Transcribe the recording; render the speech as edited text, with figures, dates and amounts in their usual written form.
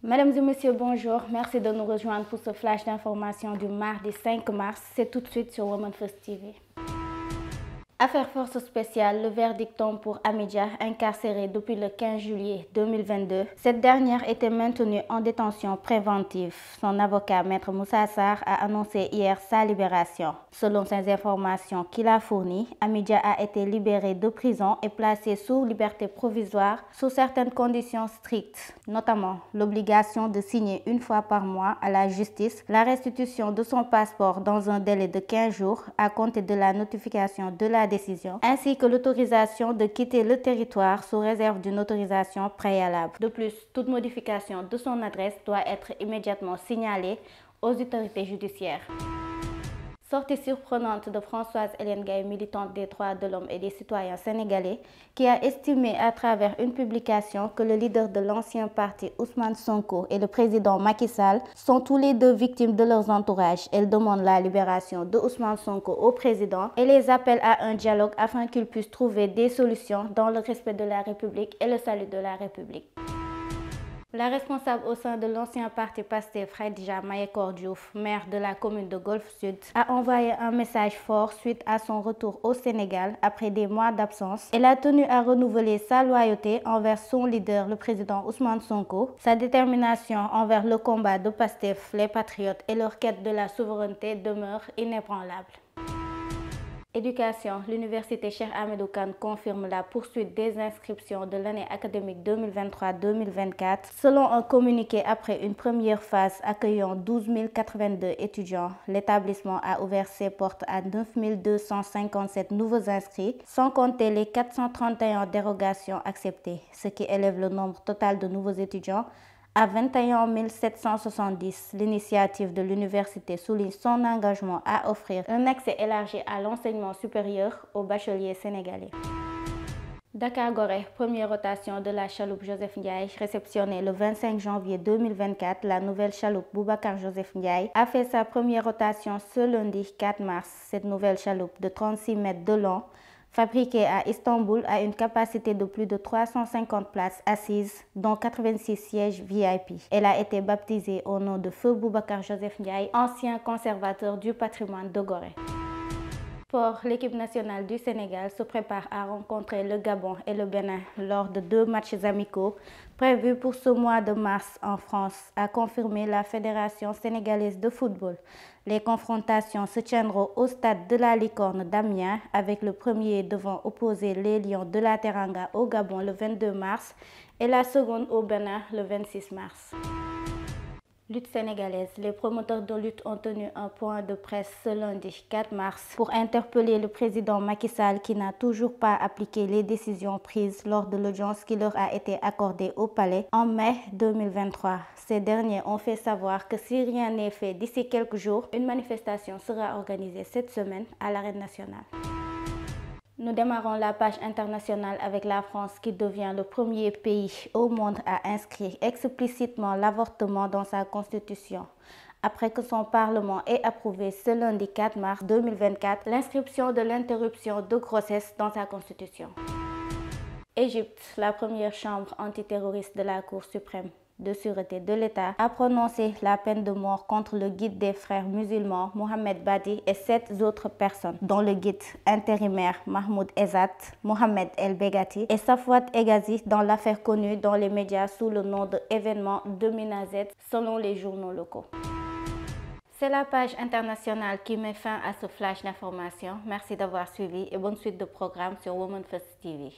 Mesdames et messieurs, bonjour. Merci de nous rejoindre pour ce flash d'information du mardi 5 mars. C'est tout de suite sur Women First TV. Affaire force spéciale, le verdict tombe pour Amidia, incarcérée depuis le 15 juillet 2022. Cette dernière était maintenue en détention préventive. Son avocat, Maître Moussa Sarr, a annoncé hier sa libération. Selon ces informations qu'il a fournies, Amidia a été libérée de prison et placée sous liberté provisoire sous certaines conditions strictes, notamment l'obligation de signer une fois par mois à la justice la restitution de son passeport dans un délai de 15 jours à compter de la notification de la décision, ainsi que l'autorisation de quitter le territoire sous réserve d'une autorisation préalable. De plus, toute modification de son adresse doit être immédiatement signalée aux autorités judiciaires. Sortie surprenante de Françoise Hélène Gaye, militante des droits de l'homme et des citoyens sénégalais, qui a estimé à travers une publication que le leader de l'ancien parti Ousmane Sonko et le président Macky Sall sont tous les deux victimes de leurs entourages. Elle demande la libération de Ousmane Sonko au président et les appelle à un dialogue afin qu'ils puissent trouver des solutions dans le respect de la République et le salut de la République. La responsable au sein de l'ancien parti Pastef, Khadija Mayekor Diouf, maire de la commune de Golfe Sud, a envoyé un message fort suite à son retour au Sénégal après des mois d'absence. Elle a tenu à renouveler sa loyauté envers son leader, le président Ousmane Sonko. Sa détermination envers le combat de Pastef, les patriotes et leur quête de la souveraineté demeure inébranlable. Éducation, l'université Cheikh Hamidou Kane confirme la poursuite des inscriptions de l'année académique 2023-2024. Selon un communiqué après une première phase accueillant 12 082 étudiants, l'établissement a ouvert ses portes à 9 257 nouveaux inscrits, sans compter les 431 dérogations acceptées, ce qui élève le nombre total de nouveaux étudiants à 21 770, l'initiative de l'université souligne son engagement à offrir un accès élargi à l'enseignement supérieur aux bacheliers sénégalais. Dakar-Gorée, première rotation de la chaloupe Joseph Ndiaye, réceptionnée le 25 janvier 2024, la nouvelle chaloupe Boubacar Joseph Ndiaye a fait sa première rotation ce lundi 4 mars. Cette nouvelle chaloupe de 36 mètres de long, fabriquée à Istanbul, a une capacité de plus de 350 places assises, dont 86 sièges VIP. Elle a été baptisée au nom de Feu Boubacar Joseph Ndiaye, ancien conservateur du patrimoine de Gorée. Pour l'équipe nationale du Sénégal se prépare à rencontrer le Gabon et le Bénin lors de 2 matchs amicaux prévus pour ce mois de mars en France, a confirmé la Fédération sénégalaise de football. Les confrontations se tiendront au stade de la Licorne d'Amiens, avec le premier devant opposer les Lions de la Teranga au Gabon le 22 mars et la seconde au Bénin le 26 mars. Lutte sénégalaise. Les promoteurs de lutte ont tenu un point de presse ce lundi 4 mars pour interpeller le président Macky Sall qui n'a toujours pas appliqué les décisions prises lors de l'audience qui leur a été accordée au palais en mai 2023. Ces derniers ont fait savoir que si rien n'est fait d'ici quelques jours, une manifestation sera organisée cette semaine à l'Arène nationale. Nous démarrons la page internationale avec la France qui devient le premier pays au monde à inscrire explicitement l'avortement dans sa constitution. Après que son Parlement ait approuvé ce lundi 4 mars 2024 l'inscription de l'interruption de grossesse dans sa constitution. Égypte, la première chambre antiterroriste de la Cour suprême de sûreté de l'État a prononcé la peine de mort contre le guide des frères musulmans Mohamed Badi et 7 autres personnes, dont le guide intérimaire Mahmoud Ezzat, Mohamed El Begati et Safwat Egazi dans l'affaire connue dans les médias sous le nom de événement 2000Z selon les journaux locaux. C'est la page internationale qui met fin à ce flash d'information. Merci d'avoir suivi et bonne suite de programme sur Women First TV.